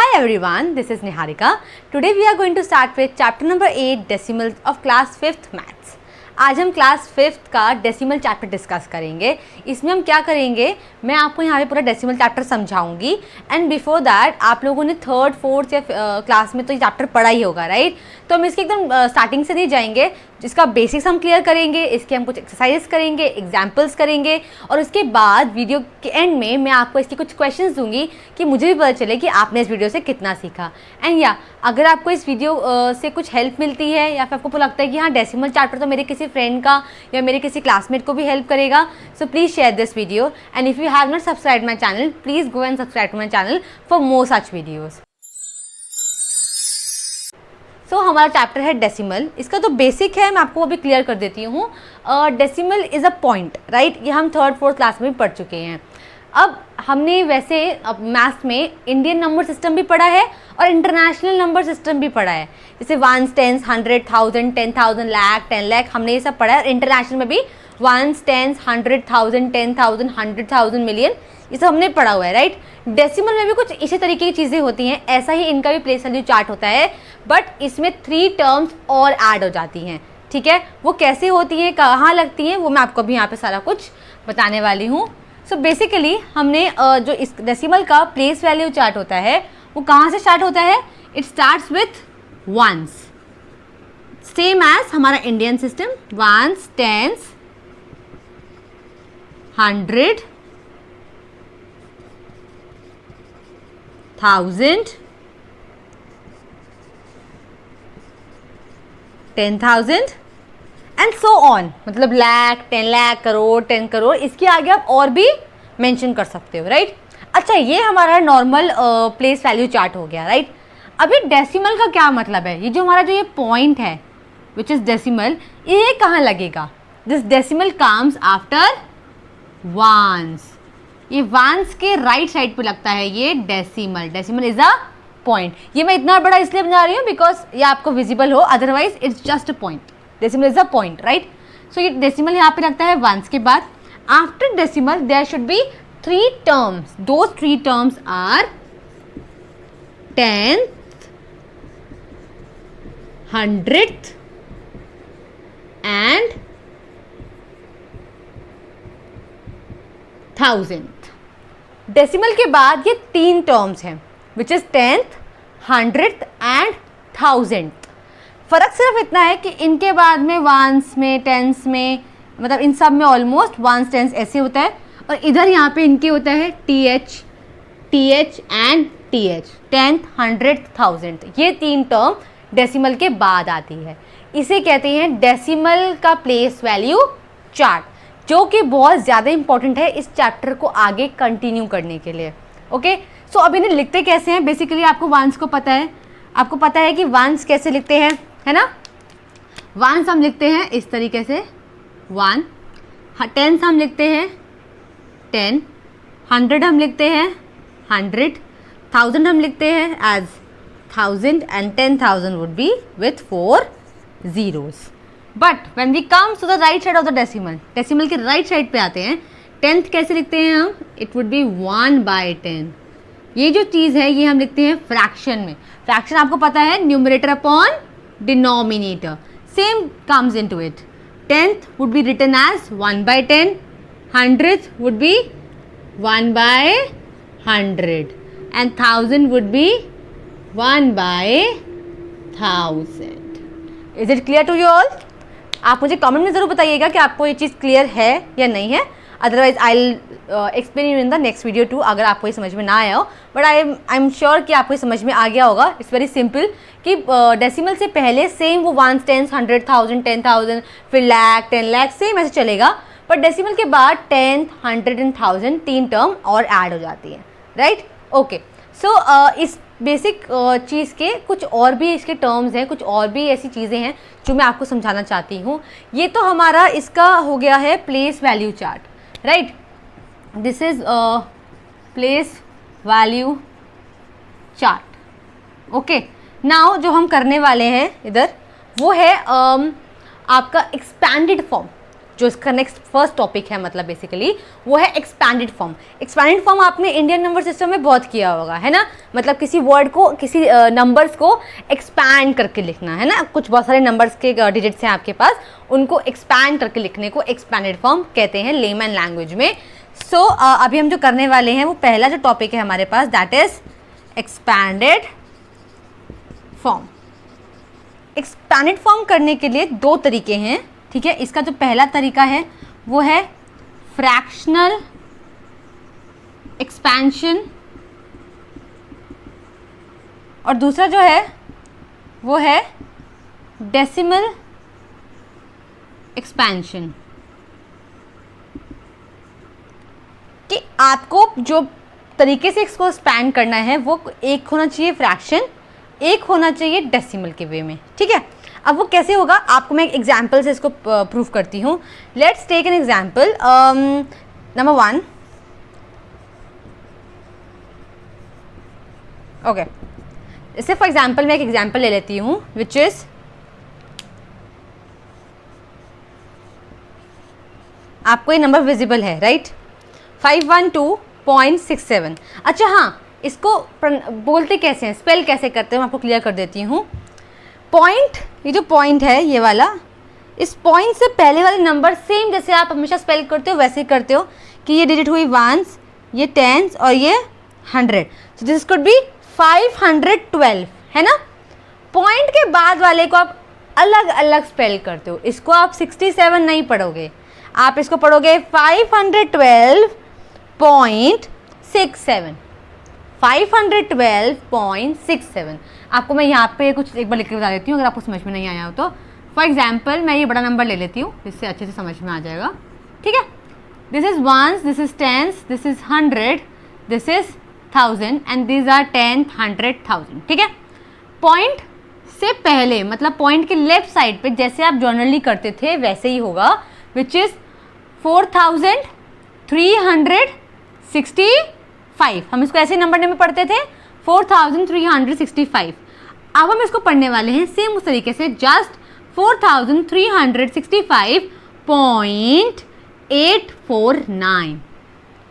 Hi everyone, this is Niharika. Today we are going to start with chapter number 8 decimals of class 5th maths. आज हम class 5th का decimal chapter discuss करेंगे. इसमें हम क्या करेंगे, मैं आपको यहाँ पे पूरा डेसिमल चैप्टर समझाऊंगी. एंड बिफोर दैट आप लोगों ने 3rd 4th या क्लास में तो ये चैप्टर पढ़ा ही होगा, राइट? तो हम इसके एकदम स्टार्टिंग से नहीं जाएंगे, जिसका बेसिक्स हम क्लियर करेंगे. इसके हम कुछ एक्सरसाइजेस करेंगे, एग्जाम्पल्स करेंगे और उसके बाद वीडियो के एंड में मैं आपको इसके कुछ क्वेश्चंस दूंगी कि मुझे भी पता चले कि आपने इस वीडियो से कितना सीखा. एंड या अगर आपको इस वीडियो से कुछ हेल्प मिलती है या फिर आपको लगता है कि हाँ डेसिमल चैप्टर तो मेरे किसी फ्रेंड का या मेरे किसी क्लासमेट को भी हेल्प करेगा, so please share this video. And if you have not subscribe my channel, please go and subscribe to my channel for more such videos. So हमारा चैप्टर है डेसिमल. इसका तो बेसिक है, मैं आपको अभी क्लियर कर देती हूँ. Decimal is a point, right? ये हम 3rd 4th क्लास में पढ़ चुके हैं. अब हमने वैसे अब मैथ्स में इंडियन नंबर सिस्टम भी पढ़ा है और इंटरनेशनल नंबर सिस्टम भी पढ़ा है. जैसे 1s 10s 100 1000 10,000 लाख 10 लाख हमने ये सब पढ़ा है. इंटरनेशनल में भी 1s 10s 100,000 10,000 100,000 मिलियन ये सब हमने पढ़ा हुआ है, राइट? डेसिमल में भी कुछ इसी तरीके की चीज़ें होती हैं. ऐसा ही इनका भी प्लेस वैल्यू चार्ट होता है, बट इसमें 3 टर्म्स और ऐड हो जाती हैं. ठीक है, वो कैसे होती हैं, कहाँ लगती हैं, वो मैं आपको अभी यहाँ पे सारा कुछ बताने वाली हूँ. सो बेसिकली हमने जो इस डेसिमल का प्लेस वैल्यू चार्ट होता है वो कहाँ से स्टार्ट होता है? It starts with ones, same as हमारा Indian system. 1s 10s 100 1000 10,000 and so on. मतलब लाख 10 लाख करोड़ 10 करोड़, इसके आगे आप और भी मेंशन कर सकते हो, राइट? अच्छा, ये हमारा नॉर्मल प्लेस वैल्यू चार्ट हो गया, राइट? अभी डेसिमल का क्या मतलब है? ये जो हमारा जो ये पॉइंट है विच इज डेसिमल, ये कहाँ लगेगा? This decimal comes after ones. ये वंस के राइट साइड पे लगता है ये decimal. Decimal is a point. ये मैं इतना बड़ा इसलिए बना रही हूँ बिकॉज ये आपको विजिबल हो, otherwise it's just a point. Decimal is a point, right? So ये डेसिमल यहाँ पे लगता है वंस के बाद. After decimal there should be 3 terms. Those 3 terms are 10th 100th and 1000th. Decimal के बाद ये 3 टर्म्स हैं which is 10th 100th and 1000th. फ़र्क सिर्फ इतना है कि इनके बाद में 1s में 10s में, मतलब इन सब में ऑलमोस्ट 1s 10s ऐसे होता है और इधर यहाँ पे इनके होता है TH and TH. 10th 100th 1000th, ये 3 टर्म डेसिमल के बाद आती है. इसे कहते हैं डेसिमल का प्लेस वैल्यू चार्ट, जो कि बहुत ज़्यादा इंपॉर्टेंट है इस चैप्टर को आगे कंटिन्यू करने के लिए. ओके, सो अब इन्हें लिखते कैसे हैं? बेसिकली आपको वंस को पता है, आपको पता है कि वंस कैसे लिखते हैं, है ना? वंस हम लिखते हैं इस तरीके से 1. 10s हम लिखते हैं 10. 100 हम लिखते हैं 100. 1000 हम लिखते हैं as 1000 and 10,000 would be with 4 zeros. But when we come to the right side of the decimal, decimal के राइट साइड पे आते हैं. 10th कैसे लिखते हैं हम? It would be 1/10. ये जो चीज़ है ये हम लिखते हैं फ्रैक्शन में. फ्रैक्शन आपको पता है numerator upon denominator, same comes into it. 10th would be written as 1/10, 100th would be 1/100 and 1000 would be 1/1000. Is it clear to you all? आप मुझे कमेंट में ज़रूर बताइएगा कि आपको ये चीज़ क्लियर है या नहीं है. Otherwise I will explain you in the next video too, अगर आपको ये समझ में ना आया हो. बट आई एम श्योर कि आपको ये समझ में आ गया होगा. इट्स वेरी सिंपल कि डेसिमल से पहले सेम वो 1s 10s 100,000 10,000 फिर लाख 10 लाख सेम ऐसे चलेगा. बट डेसिमल के बाद 10th 100 एंड 1000 3 टर्म और ऐड हो जाती है, राइट? ओके, सो इस बेसिक चीज़ के कुछ और भी इसके टर्म्स हैं, कुछ और भी ऐसी चीज़ें हैं जो मैं आपको समझाना चाहती हूँ. ये तो हमारा इसका हो गया है place value chart, right? This is place value chart. Okay, now जो हम करने वाले हैं इधर वो है आपका एक्सपैंडेड फॉर्म. जो इसका नेक्स्ट फर्स्ट टॉपिक है, मतलब बेसिकली वो है एक्सपैंडेड फॉर्म। एक्सपैंडेड फॉर्म आपने इंडियन नंबर सिस्टम में बहुत किया होगा, है ना, मतलब किसी वर्ड को, किसी नंबर्स को एक्सपैंड करके लिखना, है ना, कुछ बहुत सारे नंबर्स के डिजिट्स हैं आपके पास, उनको एक्सपैंड करके लिखने को एक्सपैंडेड फॉर्म कहते हैं लेमन लैंग्वेज में। सो अभी हम जो करने वाले हैं वो पहला जो टॉपिक है हमारे पास, that is expanded form. Expanded form करने के लिए दो तरीके हैं, ठीक है। इसका जो पहला तरीका है वो है फ्रैक्शनल एक्सपेंशन, और दूसरा जो है वो है डेसिमल एक्सपेंशन। कि आपको जो तरीके से इसको एक्सपैंड करना है वो एक होना चाहिए फ्रैक्शन, एक होना चाहिए डेसिमल के वे में, ठीक है। अब वो कैसे होगा आपको मैं एक एग्जाम्पल से इसको प्रूव करती हूँ। Let's take an example number 1। Okay, इससे फॉर एग्जाम्पल मैं एक एग्जाम्पल ले लेती हूँ विच इज आपको ये नंबर विजिबल है, राइट, 512.67। अच्छा हाँ, इसको बोलते कैसे हैं, स्पेल कैसे करते हैं, मैं आपको क्लियर कर देती हूँ। पॉइंट, ये जो पॉइंट है ये वाला, इस पॉइंट से पहले वाले नंबर सेम जैसे आप हमेशा स्पेल करते हो वैसे ही करते हो कि ये डिजिट हुई वंस, ये टेंस और ये 100। सो दिस कुड बी 512, है ना। पॉइंट के बाद वाले को आप अलग अलग स्पेल करते हो, इसको आप 67 नहीं पढ़ोगे, आप इसको पढ़ोगे 512.67, 512.67। आपको मैं यहाँ पे कुछ एक बार लिख के बता देती हूँ अगर आपको समझ में नहीं आया हो तो। फॉर एग्जाम्पल मैं ये बड़ा नंबर ले लेती हूँ जिससे अच्छे से समझ में आ जाएगा, ठीक है। This is ones, this is tens, this is 100, this is 1000 and these are 10, 100, 1000, ठीक है। पॉइंट से पहले मतलब पॉइंट के लेफ्ट साइड पे जैसे आप जनरली करते थे वैसे ही होगा, विच इज 4365। हम इसको ऐसे नंबर में पढ़ते थे 4365। अब हम इसको पढ़ने वाले हैं सेम उस तरीके से, just 4365.849।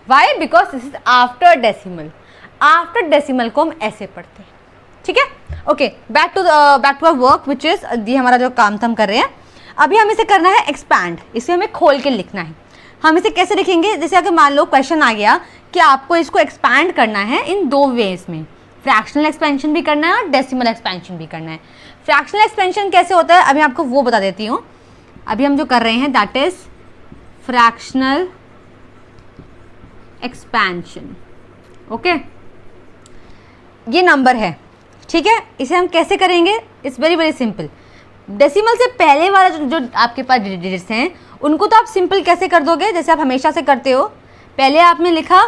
Why? Because this is after decimal. After decimal को हम ऐसे पढ़ते हैं, ठीक है। Okay, back to our work which is ये हमारा जो काम हम कर रहे हैं अभी, हम इसे करना है एक्सपैंड। इसे हमें खोल के लिखना है। हम इसे कैसे लिखेंगे, जैसे अगर मान लो क्वेश्चन आ गया कि आपको इसको एक्सपैंड करना है इन दो वेज में, फ्रैक्शनल एक्सपेंशन भी करना है और डेसिमल एक्सपेंशन भी करना है। फ्रैक्शनल एक्सपेंशन कैसे होता है अभी आपको वो बता देती हूँ। अभी हम जो कर रहे हैं that is fractional expansion. Okay, ये नंबर है, ठीक है। इसे हम कैसे करेंगे, it's very very simple. Decimal से पहले वाला जो आपके पास डिजिट्स हैं उनको तो आप सिंपल कैसे कर दोगे, जैसे आप हमेशा से करते हो। पहले आपने लिखा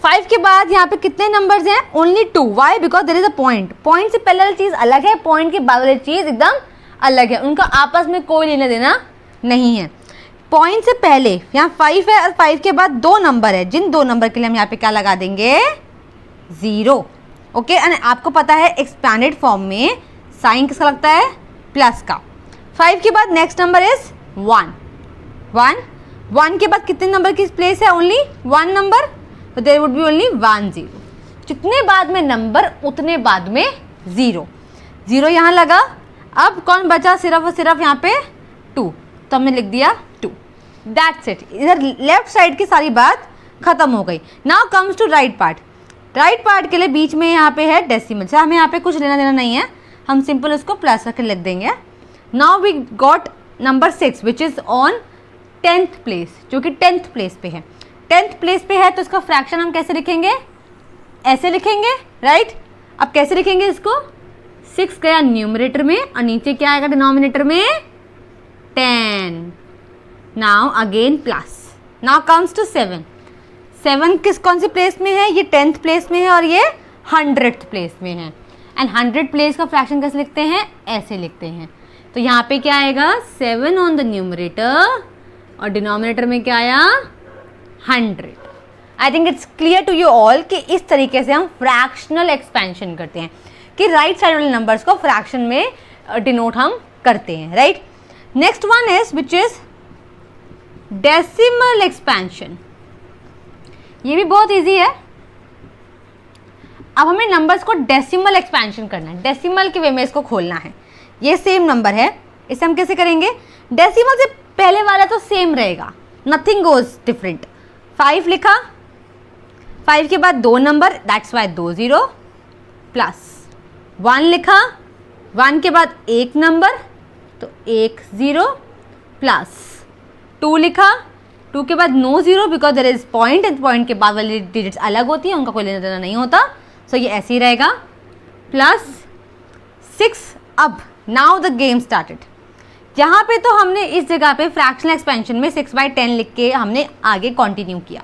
5 के बाद यहाँ पे कितने नंबर्स हैं, only 2। Why? Because there is a point. Point से पहले वाली चीज़ अलग है, पॉइंट के बाद वाली चीज़ एकदम अलग है, उनका आपस में कोई लेना देना नहीं है। पॉइंट से पहले यहाँ 5 है और 5 के बाद 2 नंबर है, जिन 2 नंबर के लिए हम यहाँ पे क्या लगा देंगे, 0। ओके, एंड आपको पता है एक्सपैंडेड फॉर्म में साइन किसका लगता है, प्लस का। 5 के बाद नेक्स्ट नंबर इज 1 के बाद कितने नंबर की प्लेस है, ओनली 1 नंबर, तो देयर वुड बी ओनली 1 0। जितने बाद में नंबर उतने बाद में 0 यहाँ लगा। अब कौन बचा, सिर्फ और सिर्फ यहाँ पे 2, तो हमने लिख दिया 2। That's it. इधर लेफ्ट साइड की सारी बात खत्म हो गई। Now comes to right part. Right part के लिए बीच में यहाँ पे है डेसिमल, से हमें यहाँ पे कुछ लेना देना नहीं है, हम सिंपल उसको प्लस करके लिख देंगे। Now we got number 6 which is on 10th place, जो कि 10th प्लेस पे है। 10th प्लेस पे है तो इसका फ्रैक्शन हम कैसे लिखेंगे, ऐसे लिखेंगे, राइट। अब कैसे लिखेंगे इसको, 6 गया न्यूमरेटर में और नीचे क्या आएगा डिनोमिनेटर में, 10। Now again plus. Now comes to 7 कौन सी प्लेस में है, ये 10th प्लेस में है और ये 100th प्लेस में है। एंड 100 प्लेस का फ्रैक्शन कैसे लिखते हैं, ऐसे लिखते हैं। तो यहाँ पे क्या आएगा, 7 ऑन द न्यूमरेटर और डिनोमिनेटर में क्या आया, 100। I think it's clear to you all कि इस तरीके से हम फ्रैक्शनल एक्सपेंशन करते हैं कि राइट साइड वाले नंबर्स को फ्रैक्शन में डिनोट हम करते हैं, right. Next one is which is decimal expansion, ये भी बहुत इजी है। अब हमें नंबर्स को डेसिमल एक्सपेंशन करना है, डेसिमल के वे में इसको खोलना है। ये सेम नंबर है, इसे हम कैसे करेंगे? डेसिमल से पहले वाला तो सेम रहेगा, नथिंग गोज डिफरेंट। 5 लिखा, 5 के बाद 2 नंबर, दैट्स वाई 2 0, प्लस 1 लिखा, 1 के बाद 1 नंबर तो 1 0, प्लस 2 लिखा, 2 के बाद no 0 because there is point, and point के बाद वाली डिजिट्स अलग होती हैं, उनका कोई लेना देना नहीं होता, सो ये ऐसे ही रहेगा, प्लस 6। अब नाउ द गेम स्टार्टेड। यहाँ पे तो हमने इस जगह पे फ्रैक्शनल एक्सपेंशन में 6/10 लिख के हमने आगे कंटिन्यू किया।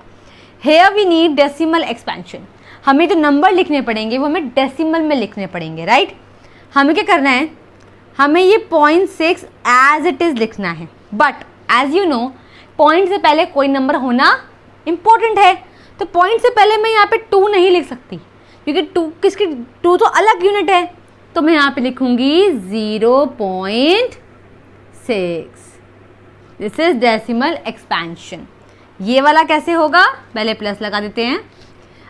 Here we need decimal expansion, हमें जो नंबर लिखने पड़ेंगे वो हमें डेसिमल में लिखने पड़ेंगे, राइट? हमें क्या करना है? हमें ये 0.6 एज इट इज़ लिखना है, but as you know point से पहले कोई नंबर होना इम्पोर्टेंट है, तो पॉइंट से पहले मैं यहाँ पे 2 नहीं लिख सकती, क्योंकि 2 तो अलग यूनिट है, तो मैं यहाँ पे लिखूंगी 0.6। This is decimal expansion. ये वाला कैसे होगा? पहले प्लस लगा देते हैं।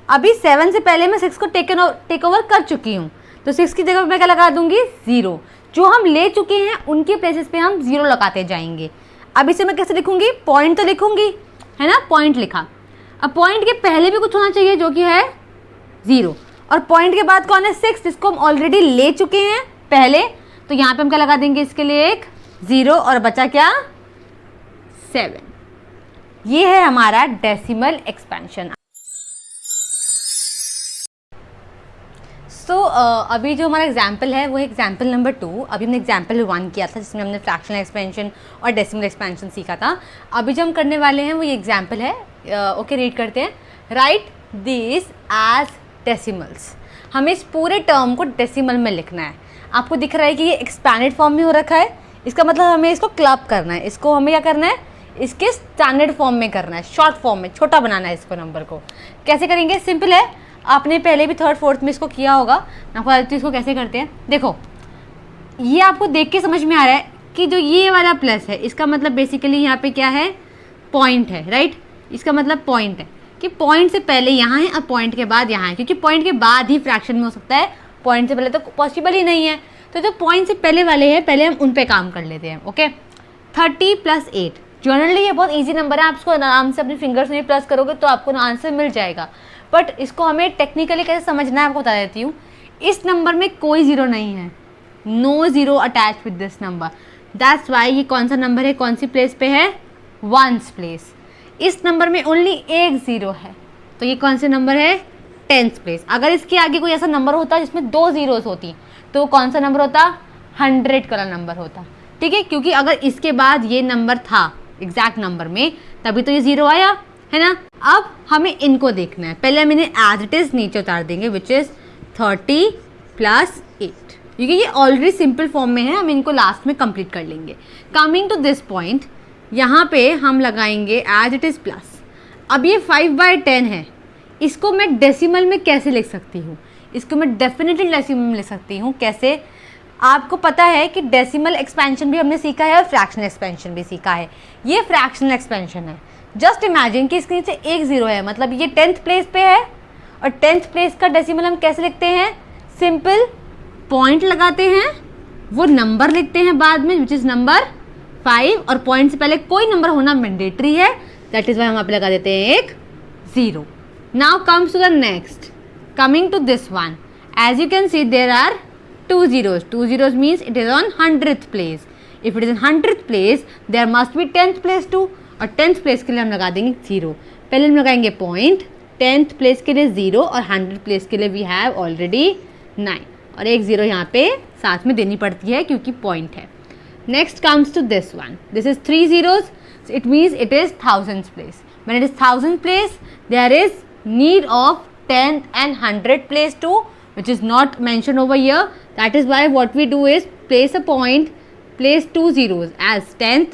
अभी 7 से पहले मैं 6 को टेक ओवर कर चुकी हूँ, तो 6 की जगह मैं क्या लगा दूंगी? 0। जो हम ले चुके हैं उनके प्लेसेस पे हम 0 लगाते जाएंगे। अब इसे मैं कैसे लिखूंगी? पॉइंट तो लिखूंगी, है ना? पॉइंट लिखा। अब पॉइंट के पहले भी कुछ होना चाहिए जो कि है 0, और पॉइंट के बाद कौन है? 6, जिसको हम ऑलरेडी ले चुके हैं पहले, तो यहाँ पे हम क्या लगा देंगे? इसके लिए एक 0, और बचा क्या? 7। ये है हमारा डेसिमल एक्सपेंशन। सो अभी जो हमारा एग्जाम्पल है वो है एग्जाम्पल नंबर 2। अभी हमने एग्जाम्पल 1 किया था जिसमें हमने फ्रैक्शनल एक्सपेंशन और डेसिमल एक्सपेंशन सीखा था। अभी जो हम करने वाले हैं वो ये एग्जाम्पल है। ओके, रीड करते हैं। Right this as decimals. हमें इस पूरे टर्म को डेसिमल में लिखना है। आपको दिख रहा है कि ये एक्सपैंडेड फॉर्म में हो रखा है, इसका मतलब हमें इसको क्लब करना है। इसको हमें क्या करना है? इसके स्टैंडर्ड फॉर्म में करना है, शॉर्ट फॉर्म में, छोटा बनाना है इसको। नंबर को कैसे करेंगे? सिंपल है, आपने पहले भी 3rd 4th में इसको किया होगा। मैं आपको बताती हूँ इसको कैसे करते हैं। देखो, ये आपको देख के समझ में आ रहा है कि जो ये वाला प्लस है इसका मतलब बेसिकली यहाँ पे क्या है? पॉइंट है, राइट? इसका मतलब पॉइंट है कि पॉइंट से पहले यहाँ है और पॉइंट के बाद यहाँ है, क्योंकि पॉइंट के बाद ही फ्रैक्शन में हो सकता है, पॉइंट से पहले तो पॉसिबल ही नहीं है। तो जो पॉइंट से पहले वाले हैं पहले हम उन पे काम कर लेते हैं। ओके, 30 + 8। जनरली ये बहुत इजी नंबर है, आप इसको आराम से अपने फिंगर्स में प्लस करोगे तो आपको आंसर मिल जाएगा, बट इसको हमें टेक्निकली कैसे समझना है आपको बता देती हूँ। इस नंबर में कोई 0 नहीं है, no 0 attach with this number, that's why ये कौन सा नंबर है? कौन सी प्लेस पे है? 1st place. इस नंबर में ओनली एक 0 है, तो ये कौन से नंबर है? 10th place. अगर इसके आगे कोई ऐसा नंबर होता जिसमें 2 0s होती तो कौन सा नंबर होता? 100 वाला नंबर होता, ठीक है? क्योंकि अगर इसके बाद ये नंबर था एग्जैक्ट नंबर में तभी तो ये 0 आया, है ना? अब हमें इनको देखना है। पहले हम इन्हें एज इट इज नीचे उतार देंगे, विच इज 30 + 8, क्योंकि ये ऑलरेडी सिंपल फॉर्म में है, हम इनको लास्ट में कंप्लीट कर लेंगे। कमिंग टू दिस पॉइंट, यहाँ पे हम लगाएंगे एज इट इज प्लस। अब ये 5/10 है, इसको मैं डेसिमल में कैसे लिख सकती हूँ? इसको मैं डेफिनेटली डेसिमल में लिख सकती हूँ। कैसे? आपको पता है कि डेसिमल एक्सपेंशन भी हमने सीखा है और फ्रैक्शनल एक्सपेंशन भी सीखा है। ये फ्रैक्शनल एक्सपेंशन है। जस्ट इमेजिन कि इसके नीचे एक 0 है, मतलब ये 10th प्लेस पे है, और 10th प्लेस का डेसिमल हम कैसे लिखते हैं? सिंपल, पॉइंट लगाते हैं, वो नंबर लिखते हैं बाद में, विच इज़ नंबर 5, और पॉइंट से पहले कोई नंबर होना मैंडेटरी है, दैट इज़ वाई हम यहाँ पे लगा देते हैं एक 0। Now comes to the next, coming to this one, as you can see there are 2 zeros. 2 zeros means it is on 100th place. If it is in 100th place, there must be 10th place too. और 10th place के लिए हम लगा देंगे 0। पहले हम लगाएंगे point, 10th place के लिए 0, और 100th place के लिए we have already 9, और एक 0 यहाँ पे साथ में देनी पड़ती है क्योंकि पॉइंट है। Next comes to this one. This is 3 zeros. So it means it is 1000th place. When it is 1000th place, there is need of 10th and 100th place too, which is not mentioned over here. That is why what we do is place a point, place 2 zeros as 10th,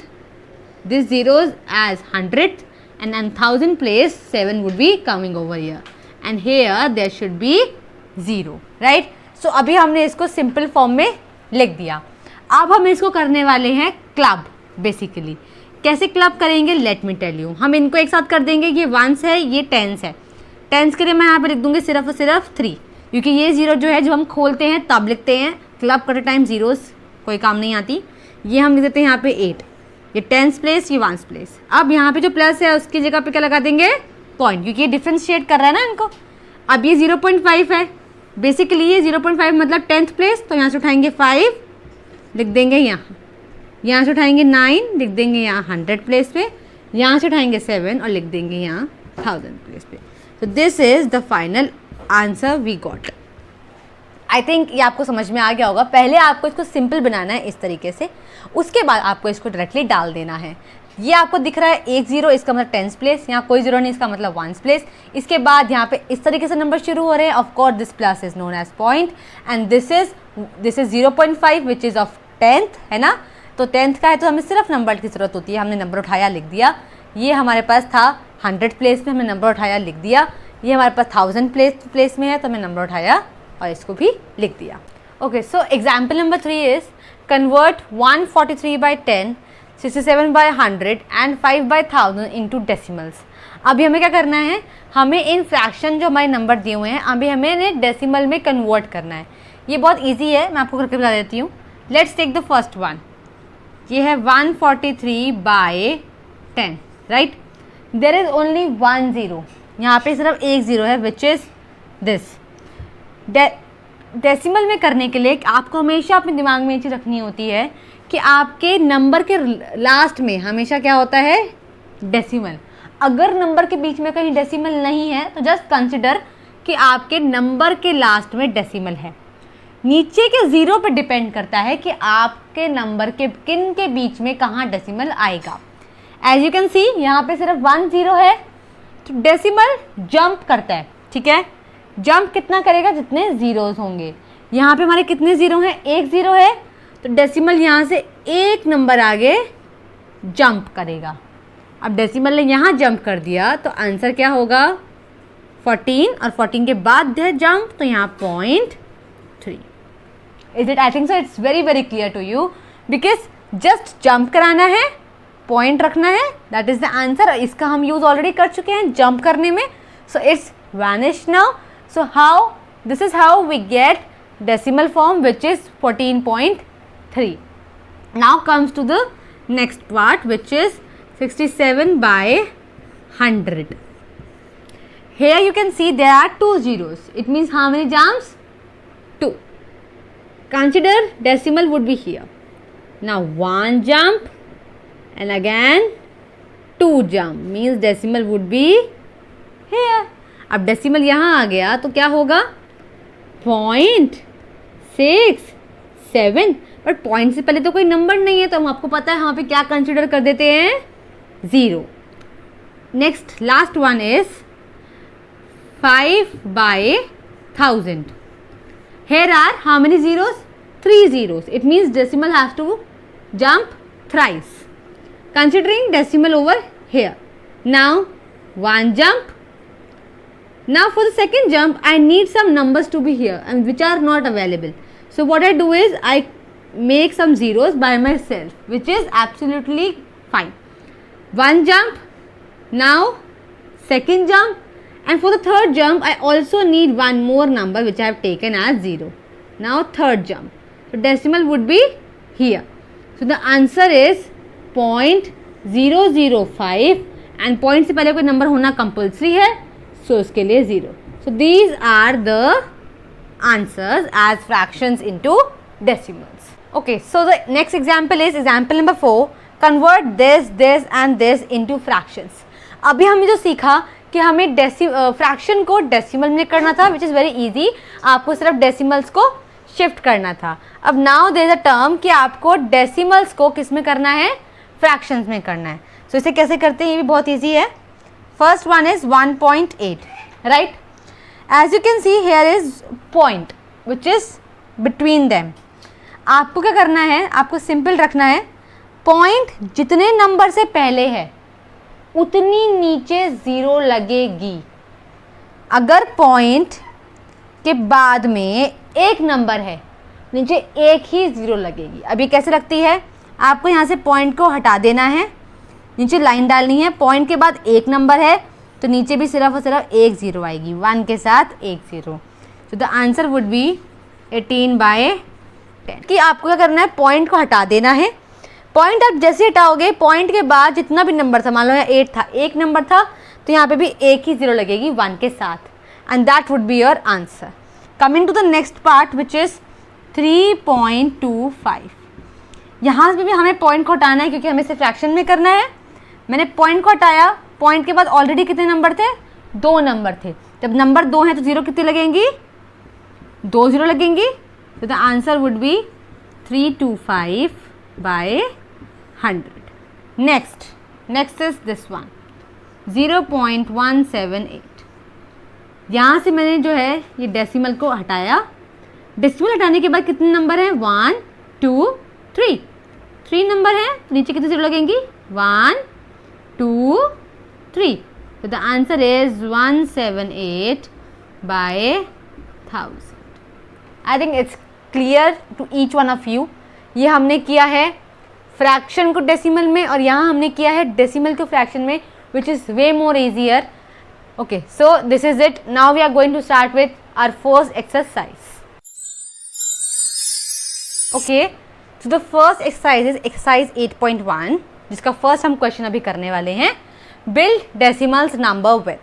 this zeros as 100th, and then 1000 place 7 would be coming over here, and here there should be 0, right? So अभी हमने इसको simple form में लिख दिया। अब हम इसको करने वाले हैं क्लब। बेसिकली कैसे क्लब करेंगे, लेट मी टेल यू। हम इनको एक साथ कर देंगे, ये वंस है, ये टेंस है। टेंस के लिए मैं यहाँ पे लिख दूंगी सिर्फ और सिर्फ 3, क्योंकि ये जीरो जो है जब हम खोलते हैं तब लिखते हैं, क्लब करते टाइम जीरोस कोई काम नहीं आती। ये हम लिख देते हैं यहाँ पे 8, ये टेंस प्लेस, ये वंस प्लेस। अब यहाँ पे जो प्लस है उसकी जगह पे क्या लगा देंगे, पॉइंट, क्योंकि ये डिफ्रेंशिएट कर रहा है ना इनको। अब ये 0.5 है, बेसिकली ये 0.5 मतलब 10th प्लेस, तो यहाँ से उठाएंगे 5 लिख देंगे यहाँ से उठाएंगे 9 लिख देंगे यहाँ 100 प्लेस पे, यहाँ से उठाएंगे 7 और लिख देंगे यहाँ 1000 प्लेस पे। तो this is the final answer we got. I think ये आपको समझ में आ गया होगा। पहले आपको इसको सिंपल बनाना है इस तरीके से, उसके बाद आपको इसको डायरेक्टली डाल देना है। ये आपको दिख रहा है 1 0, इसका मतलब 10th प्लेस, यहाँ कोई जीरो नहीं, इसका मतलब 1st प्लेस। इसके बाद यहाँ पे इस तरीके से नंबर शुरू हो रहे हैं। Of course this plus is known as point and this is 0.5 which is of 10th, है ना। तो 10th का है तो हमें सिर्फ नंबर की ज़रूरत होती है, हमने नंबर उठाया लिख दिया। ये हमारे पास था 100 प्लेस में, हमने नंबर उठाया लिख दिया। ये हमारे पास 1000 प्लेस में है तो हमने नंबर उठाया और इसको भी लिख दिया। Okay, so example number 3 is convert 143/10, 67/100 and 5/1000 into decimals. अभी हमें क्या करना है, हमें इन फ्रैक्शन जो हमारे नंबर दिए हुए हैं अभी हमें इन्हें डेसिमल में कन्वर्ट करना है। ये बहुत ईजी है, मैं आपको करके बता देती हूँ। Let's take the first one. ये है 143/10, राइट। देयर इज ओनली 1 0, यहाँ पे सिर्फ एक ज़ीरो है विच इज़ दिस। डेसिमल में करने के लिए आपको हमेशा अपने दिमाग में ये चीज़ रखनी होती है कि आपके नंबर के लास्ट में हमेशा क्या होता है, डेसिमल। अगर नंबर के बीच में कहीं डेसिमल नहीं है तो जस्ट कंसिडर कि आपके नंबर के लास्ट में डेसिमल है। नीचे के ज़ीरो पे डिपेंड करता है कि आपके नंबर के किन के बीच में कहाँ डेसिमल आएगा। एज यू कैन सी यहाँ पे सिर्फ 1 0 है तो डेसिमल जंप करता है, ठीक है। जंप कितना करेगा, जितने ज़ीरोज़ होंगे। यहाँ पे हमारे कितने ज़ीरो हैं, 1 0 है तो डेसिमल यहाँ से एक नंबर आगे जंप करेगा। अब डेसिमल ने यहाँ जंप कर दिया तो आंसर क्या होगा 14, और 14 के बाद है जंप तो यहाँ 0.3। Is it? I think so it's very very clear to you, because just jump कराना है, पॉइंट रखना है, दैट इज द आंसर। इसका हम यूज ऑलरेडी कर चुके हैं जंप करने में, so it's vanish now. So how, this is how we get decimal form which is 14.3. Now comes to the next part which is 67/100. Here you can see there are 2 zeros. It means how many jumps? 2. Consider decimal would be here. Now 1 jump and again 2 jump means decimal would be here. अब decimal यहाँ आ गया तो क्या होगा 0.67, but point से पहले तो कोई नंबर नहीं है तो हम आपको पता है यहाँ पे क्या कंसिडर कर देते हैं 0. Next last one is 5/1000. Here are how many zeros? 3 zeros. It means decimal has to jump thrice. Considering decimal over here. Now 1 jump. Now for the second jump I need some numbers to be here and which are not available. So what I do is I make some zeros by myself, which is absolutely fine. 1 jump. Now second jump. And for the third jump, I also need one more number which I have taken as 0. Now third jump. So decimal would be here. So the answer is 0.005 and point से पहले कोई number होना compulsory है, so उसके लिए 0. So these are the answers as fractions into decimals. Okay, so the next example is example number 4. Convert this, this and this into fractions. अभी हमने जो सीखा कि हमें फ्रैक्शन को डेसिमल में करना था विच इज़ वेरी इजी, आपको सिर्फ डेसिमल्स को शिफ्ट करना था. अब now there is a term कि आपको डेसिमल्स को किस में करना है, फ्रैक्शंस में करना है. सो इसे कैसे करते हैं, ये भी बहुत इजी है. First one is 1.8, right. As you can see here is point which is between them. आपको क्या करना है, आपको सिंपल रखना है, पॉइंट जितने नंबर से पहले है उतनी नीचे ज़ीरो लगेगी. अगर पॉइंट के बाद में एक नंबर है नीचे एक ही ज़ीरो लगेगी. अभी कैसे लगती है, आपको यहाँ से पॉइंट को हटा देना है, नीचे लाइन डालनी है, पॉइंट के बाद एक नंबर है तो नीचे भी सिर्फ और सिर्फ एक ज़ीरो आएगी, 1 के साथ एक ज़ीरो। तो द आंसर वुड बी 18/10। कि आपको क्या करना है, पॉइंट को हटा देना है। पॉइंट आप जैसे हटाओगे, पॉइंट के बाद जितना भी नंबर था, मान लो यहाँ 8 था, एक नंबर था तो यहाँ पे भी एक ही ज़ीरो लगेगी 1 के साथ, and that would be your answer. Coming to the next part which is 3.25। यहाँ से भी हमें पॉइंट को हटाना है क्योंकि हमें इसे फ्रैक्शन में करना है। मैंने पॉइंट को हटाया, पॉइंट के बाद ऑलरेडी कितने नंबर थे, 2 नंबर थे। जब नंबर 2 है तो ज़ीरो कितने लगेंगी, 2 ज़ीरो लगेंगी। तो the answer would be 325/100। Next is this one 0.178। यहाँ से मैंने जो है ये डेसिमल को हटाया। डेसिमल हटाने के बाद कितने नंबर हैं, 1 2 3, 3 नंबर हैं, नीचे कितने ज़ीरो लगेंगी, 1 2 3। तो the answer is 178/1000। I think it's clear to each one of you. ये हमने किया है फ्रैक्शन को डेसिमल में और यहाँ हमने किया है डेसिमल को फ्रैक्शन में, which is way more easier. Okay, so this is it. Now we are going to start with our first exercise. Okay, so the first exercise is exercise 8.1, जिसका फर्स्ट हम क्वेश्चन अभी करने वाले हैं। Build decimals number with.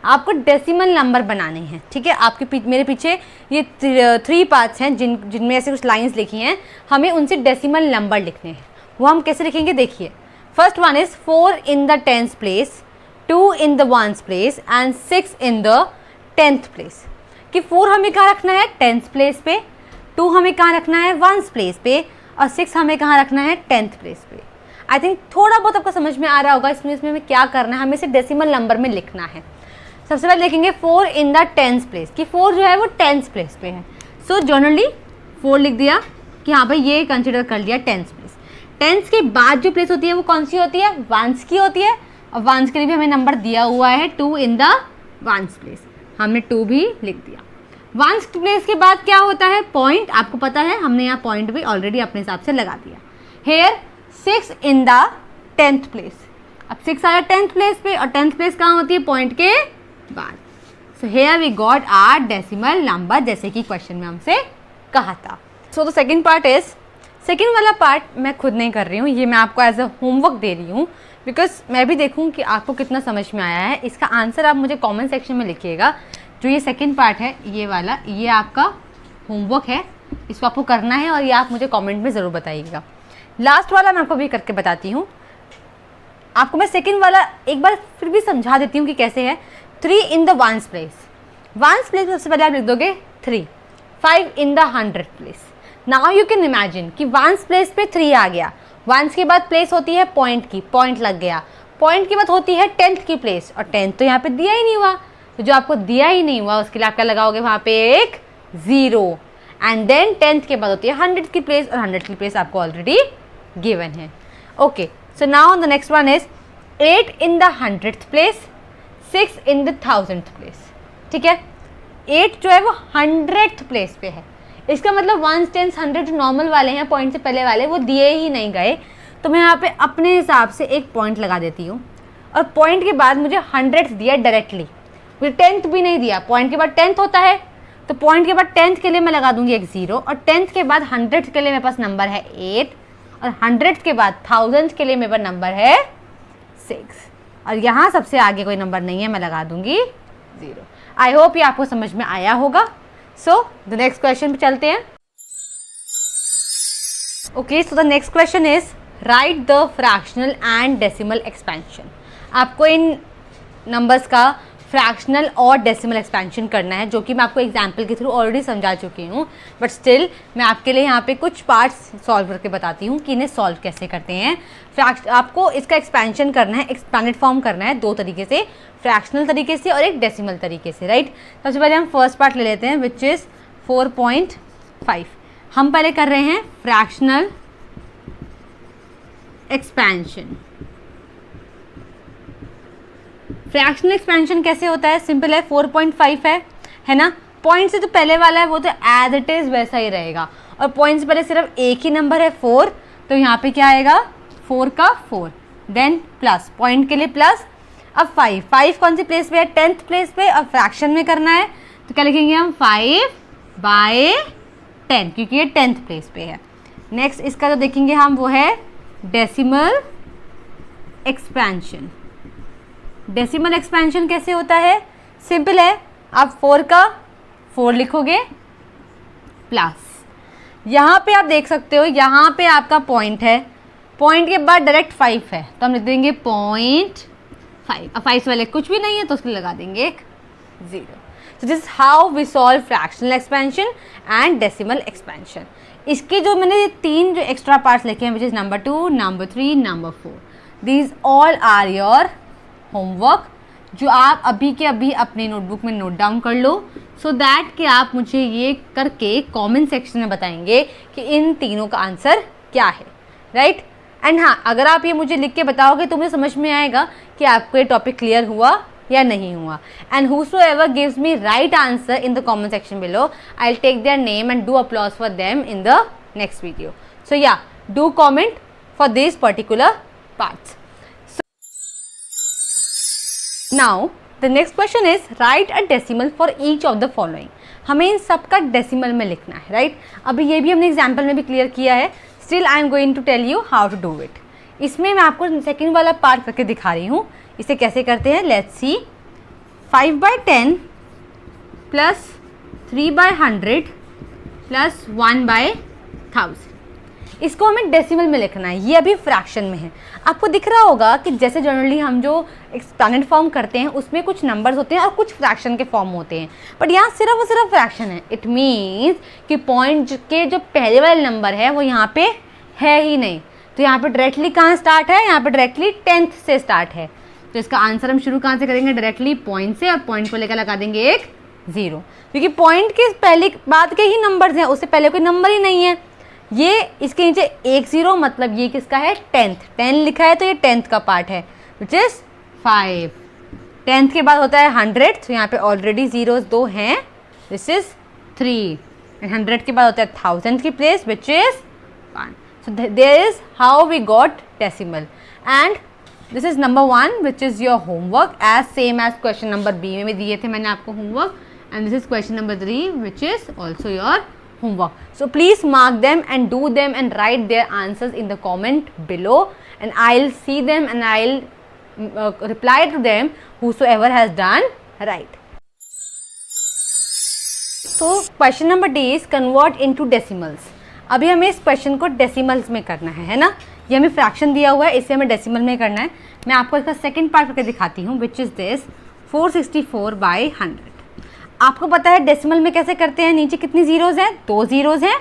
आपको decimal number बनाने हैं, ठीक है। आपके मेरे पीछे ये 3 पार्ट्स हैं जिनमें ऐसे कुछ लाइंस लिखी हैं, हमें उनसे डेसिमल नंबर लिखने हैं। वो हम कैसे लिखेंगे, देखिए। First one is 4 in the 10th place, 2 in the 1st place and 6 in the 10th place. कि 4 हमें कहाँ रखना है, 10th प्लेस पे, 2 हमें कहाँ रखना है, 1st प्लेस पे, और 6 हमें कहाँ रखना है, 10th प्लेस पे। आई थिंक थोड़ा बहुत आपको समझ में आ रहा होगा इसमें हमें क्या करना है, हमें इसे डेसिमल नंबर में लिखना है। सबसे पहले लिखेंगे 4 इन द 10th प्लेस, कि 4 जो है वो 10th प्लेस पे है। सो जनरली 4 लिख दिया कि हाँ भाई ये कंसिडर कर लिया 10th प्लेस। 10th के बाद जो प्लेस होती है वो कौन सी होती है, 1s की होती है, और 1s के लिए भी हमें नंबर दिया हुआ है 2 इन द 1st प्लेस, हमने 2 भी लिख दिया। 1st प्लेस के बाद क्या होता है, पॉइंट, आपको पता है, हमने यहाँ पॉइंट भी ऑलरेडी अपने हिसाब से लगा दिया। Hair 6 in the 10th place, अब 6 आया 10th प्लेस पे, और 10th प्लेस कहाँ होती है, पॉइंट के बाद। So here we got our decimal number, जैसे कि क्वेश्चन में हमसे कहा था। So the second part is, second वाला पार्ट मैं खुद नहीं कर रही हूँ, ये मैं आपको एज अ होमवर्क दे रही हूँ, बिकॉज मैं भी देखूँ कि आपको कितना समझ में आया है। इसका आंसर आप मुझे कॉमेंट सेक्शन में लिखिएगा। जो ये सेकेंड पार्ट है ये वाला, ये आपका होमवर्क है, इसको आपको करना है और ये आप मुझे कमेंट में ज़रूर बताइएगा। लास्ट वाला मैं आपको भी करके बताती हूँ। आपको मैं सेकेंड वाला एक बार फिर भी समझा देती हूँ कि कैसे है। 3 in the 1st place, 1st place सबसे पहले आप लिख दोगे 3, 5 in the 100th place. Now you can imagine कि 1st प्लेस पे 3 आ गया, 1s के बाद प्लेस होती है पॉइंट की, पॉइंट लग गया, पॉइंट के बाद होती है 10th की प्लेस, और 10th तो यहाँ पे दिया ही नहीं हुआ, तो जो आपको दिया ही नहीं हुआ उसके लिए आप क्या लगाओगे, वहाँ पे एक 0, एंड देन 10th के बाद होती है 100th की प्लेस, और 100th की प्लेस आपको ऑलरेडी गिवन है। Okay, so now the next one is 8 in the 100th place, 6 in the 1000th place. ठीक है, 8 जो है वो 100th प्लेस पे है, इसका मतलब 1s 10s 100 नॉर्मल वाले हैं, पॉइंट से पहले वाले, वो दिए ही नहीं गए, तो मैं यहाँ पे अपने हिसाब से एक पॉइंट लगा देती हूँ, और पॉइंट के बाद मुझे 100th दिया डायरेक्टली, मुझे 10th भी नहीं दिया। पॉइंट के बाद 10th होता है, तो पॉइंट के बाद 10th के लिए मैं लगा दूंगी एक 0, और 10th के बाद 100th के लिए मेरे पास नंबर है 8, और 100th के बाद 1000th के लिए मेरे पास नंबर है 6, और यहाँ सबसे आगे कोई नंबर नहीं है, मैं लगा दूंगी 0। आई होप ये आपको समझ में आया होगा। सो द नेक्स्ट क्वेश्चन पे चलते हैं। Okay, so the next question is right the fractional and decimal expansion. आपको इन नंबर्स का फ्रैक्शनल और डेसिमल एक्सपेंशन करना है, जो कि मैं आपको एग्जाम्पल के थ्रू ऑलरेडी समझा चुकी हूँ, बट स्टिल मैं आपके लिए यहाँ पे कुछ पार्ट्स सॉल्व करके बताती हूँ कि इन्हें सॉल्व कैसे करते हैं। आपको इसका एक्सपेंशन करना है, एक्सपैंडेड फॉर्म करना है 2 तरीके से, फ्रैक्शनल तरीके से और एक डेसिमल तरीके से, राइट। सबसे पहले हम फर्स्ट पार्ट ले लेते हैं विच इज़ 4.5। हम पहले कर रहे हैं फ्रैक्शनल एक्सपेंशन। फ्रैक्शनल एक्सपेंशन कैसे होता है, सिंपल है, 4.5 है ना, पॉइंट से जो पहले वाला है वो तो एज इट इज वैसा ही रहेगा, और पॉइंट से पहले सिर्फ एक ही नंबर है 4, तो यहाँ पे क्या आएगा 4 का 4, देन प्लस, पॉइंट के लिए प्लस। अब 5 कौन सी प्लेस पे है? 10th प्लेस पे। अब फ्रैक्शन में करना है तो क्या लिखेंगे हम? 5/10, क्योंकि ये 10th प्लेस पे है। नेक्स्ट इसका जो देखेंगे हम वो है डेसिमल एक्सपेंशन। डेसिमल एक्सपेंशन कैसे होता है? सिंपल है, आप 4 का 4 लिखोगे प्लस, यहाँ पे आप देख सकते हो यहाँ पे आपका पॉइंट है, पॉइंट के बाद डायरेक्ट 5 है तो हम लिख देंगे 0.5। अब 5 वाले कुछ भी नहीं है तो उसके लिए लगा देंगे एक 0। So this how we solve fractional expansion and decimal expansion. इसके जो मैंने 3 जो एक्स्ट्रा पार्ट्स लिखे हैं which is number 2, number 3, number 4, these all are your homework, जो आप अभी के अभी अपने नोटबुक में नोट डाउन कर लो, सो दैट कि आप मुझे ये करके कमेंट सेक्शन में बताएंगे कि इन तीनों का आंसर क्या है, राइट। एंड हाँ, अगर आप ये मुझे लिख के बताओगे तो मुझे समझ में आएगा कि आपको ये टॉपिक क्लियर हुआ या नहीं हुआ। And whosoever gives me right answer in the comment section below, I'll take their name and do applause for them in the next video. So yeah, do comment for these particular parts. Now the next question is write a decimal for each of the following. हमें इन सब का decimal में लिखना है, right. अभी ये भी हमने एग्जाम्पल में भी क्लियर किया है, still I am going to tell you how to do it. इसमें मैं आपको सेकेंड वाला पार्ट करके दिखा रही हूँ। इसे कैसे करते हैं, लेट्स सी। 5/10 प्लस 3/100 प्लस 1/1000, इसको हमें डेसिमल में लिखना है। ये अभी फ्रैक्शन में है। आपको दिख रहा होगा कि जैसे जनरली हम जो एक्सपेंडेड फॉर्म करते हैं उसमें कुछ नंबर्स होते हैं और कुछ फ्रैक्शन के फॉर्म होते हैं, बट यहाँ सिर्फ और सिर्फ फ्रैक्शन है। इट मीन्स कि पॉइंट के जो पहले वाले नंबर है वो यहाँ पे है ही नहीं, तो यहाँ पे डायरेक्टली कहाँ स्टार्ट है? यहाँ पे डायरेक्टली 10th से स्टार्ट है। तो इसका आंसर हम शुरू कहाँ से करेंगे? डायरेक्टली पॉइंट से, और पॉइंट को लेकर लगा देंगे एक 0, क्योंकि पॉइंट के पहले बाद के ही नंबर्स हैं, उससे पहले कोई नंबर ही नहीं है। ये इसके नीचे एक 0, मतलब ये किसका है? 10th। 10 लिखा है तो ये 10th का पार्ट है विच इज़ 5। 10th के बाद होता है 100, तो यहाँ पे ऑलरेडी जीरोस 2 हैं, दिस इज 3। एंड 100 के बाद होता है 1000 की place which is 1। So there is how we got decimal, and this is number 1 which is your homework, as same as question number B में दिए थे मैंने आपको homework, and this is question number 3 which is also your homework. So please mark them and do them and write their answers in the comment below, and I'll see them and I'll reply to them whosoever has done right. So question number D is convert into decimals. अभी हमें इस question को decimals में करना है ना। ये हमें फ्रैक्शन दिया हुआ है, इसे हमें डेसिमल में करना है। मैं आपको इसका सेकेंड पार्ट करके दिखाती हूँ विच इज़ दिस 464/100। आपको पता है डेसिमल में कैसे करते हैं? नीचे कितनी जीरोज़ हैं? 2 जीरोज़ हैं।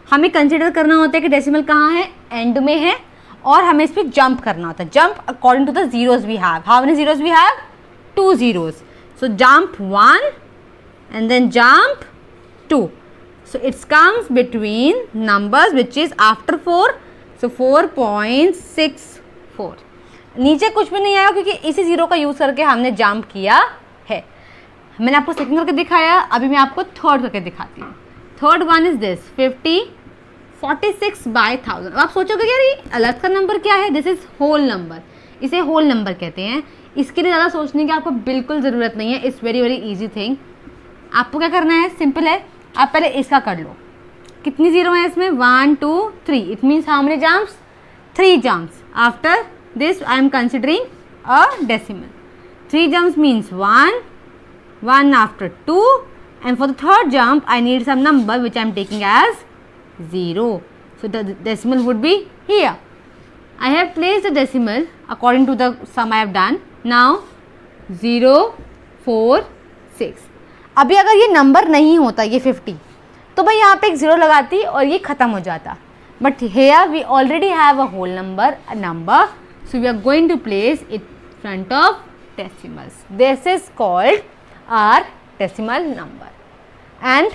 हमें कंसिडर करना होता है कि डेसिमल कहाँ है? एंड में है, और हमें इस पर जंप करना होता है। Jump according to the zeros we have. How many zeros we have? 2 zeros. So jump 1 and then jump 2. So it comes between numbers which is after 4. So 4.64. नीचे कुछ भी नहीं आया क्योंकि इसी जीरो का यूज़ करके हमने जंप किया है। मैंने आपको सेकंड करके दिखाया, अभी मैं आपको थर्ड करके दिखाती हूँ। Third one is this 46/1000। अब आप सोचोगे यार ये अलग का नंबर क्या है? दिस इज होल नंबर, इसे होल नंबर कहते हैं। इसके लिए ज़्यादा सोचने की आपको बिल्कुल ज़रूरत नहीं है। It's very very easy thing. आपको क्या करना है? सिंपल है, आप पहले इसका कर लो। कितनी जीरो है इसमें? 1 2 3। It means how many jumps? 3 jumps. After this I am considering a decimal. 3 jumps means 1 after 2, and for the third jump I need some number which I am taking as 0. So the decimal would be here. I have placed the decimal according to the sum I have done. Now 0 4 6. अभी अगर ये number नहीं होता ये 50, तो भाई यहाँ पे एक 0 लगाती और ये ख़त्म हो जाता। But here we already have a whole number, so we are going to place it in front of decimals. This is called our decimal number. And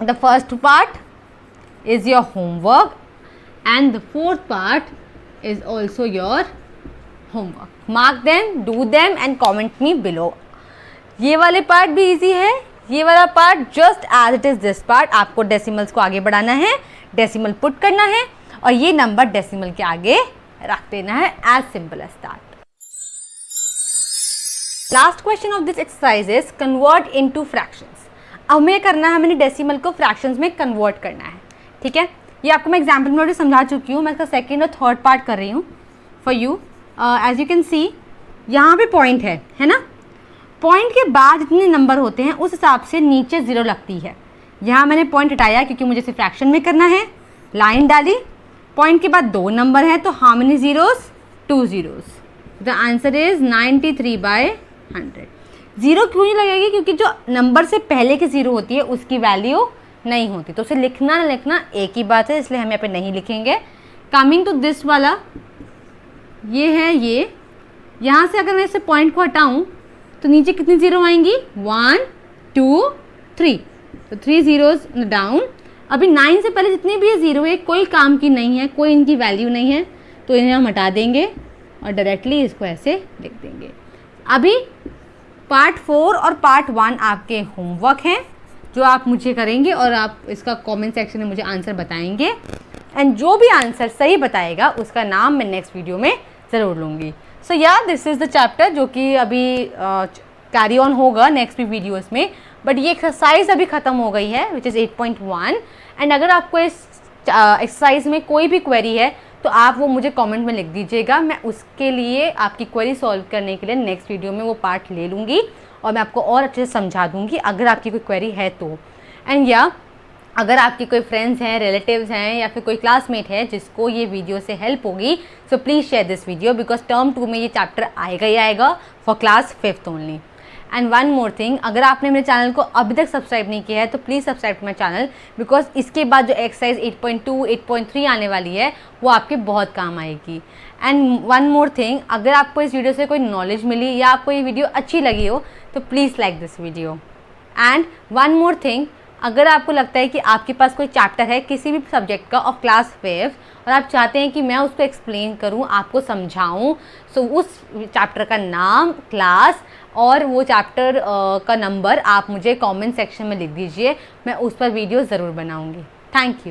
the first part is your homework, and the fourth part is also your homework. Mark them, do them and comment me below. ये वाले part भी easy है, ये वाला part just as it is this part. आपको decimals को आगे बढ़ाना है, डेसिमल पुट करना है और ये नंबर डेसिमल के आगे रख देना है, as simple as that. Last question of this exercise is convert into fractions. अब हमें करना है, मैंने डेसिमल को फ्रैक्शंस में कन्वर्ट करना है, ठीक है। ये आपको मैं एग्जाम्पल में ऑलरेडी समझा चुकी हूँ, मैं इसका सेकेंड और थर्ड पार्ट कर रही हूँ for you. As you can see यहाँ पे पॉइंट है ना, पॉइंट के बाद जितने नंबर होते हैं उस हिसाब से नीचे ज़ीरो लगती है। यहाँ मैंने पॉइंट हटाया क्योंकि मुझे इसे फ्रैक्शन में करना है, लाइन डाली, पॉइंट के बाद 2 नंबर है तो how many zeros, 2 zeros. The answer is 93/100। Zero क्यों नहीं लगेगी, क्योंकि जो नंबर से पहले की ज़ीरो होती है उसकी वैल्यू नहीं होती, तो उसे लिखना ना लिखना एक ही बात है, इसलिए हम यहाँ पे नहीं लिखेंगे। कमिंग टू दिस वाला, ये है ये, यहाँ से अगर मैं इसे पॉइंट को हटाऊँ तो नीचे कितनी ज़ीरो आएंगी, 1 2 3, तो 3 ज़ीरोज़ डाउन। अभी 9 से पहले जितनी भी ये ज़ीरो है कोई काम की नहीं है, कोई इनकी वैल्यू नहीं है, तो इन्हें हम हटा देंगे और डायरेक्टली इसको ऐसे लिख देंगे। अभी पार्ट 4 और पार्ट 1 आपके होमवर्क हैं जो आप मुझे करेंगे और आप इसका कमेंट सेक्शन में मुझे आंसर बताएंगे, एंड जो भी आंसर सही बताएगा उसका नाम मैं नेक्स्ट वीडियो में ज़रूर लूँगी। सो या दिस इज़ द चैप्टर जो कि अभी कैरी ऑन होगा नेक्स्ट भी वीडियोस में, बट ये एक्सरसाइज अभी ख़त्म हो गई है विच इज़ 8.1। एंड अगर आपको इस एक्सरसाइज में कोई भी क्वेरी है तो आप वो मुझे कमेंट में लिख दीजिएगा, मैं उसके लिए आपकी क्वेरी सॉल्व करने के लिए नेक्स्ट वीडियो में वो पार्ट ले लूँगी और मैं आपको और अच्छे से समझा दूँगी अगर आपकी कोई क्वेरी है तो। एंड या अगर आपके कोई फ्रेंड्स हैं, रिलेटिव्स हैं या फिर कोई क्लासमेट है जिसको ये वीडियो से हेल्प होगी, सो please share this video because term 2 में ये चैप्टर आएगा ही आएगा for class 5th only. And one more thing, अगर आपने मेरे चैनल को अभी तक सब्सक्राइब नहीं किया है तो please subscribe to my channel because इसके बाद जो एक्सरसाइज 8.2 8.3 आने वाली है वो आपके बहुत काम आएगी। एंड वन मोर थिंग, अगर आपको इस वीडियो से कोई नॉलेज मिली या आपको ये वीडियो अच्छी लगी हो तो please like this video. And one more thing, अगर आपको लगता है कि आपके पास कोई चैप्टर है किसी भी सब्जेक्ट का ऑफ क्लास 5 और आप चाहते हैं कि मैं उसको एक्सप्लेन करूं, आपको समझाऊं, सो उस चैप्टर का नाम, क्लास और वो चैप्टर का नंबर आप मुझे कमेंट सेक्शन में लिख दीजिए, मैं उस पर वीडियो ज़रूर बनाऊंगी। Thank you.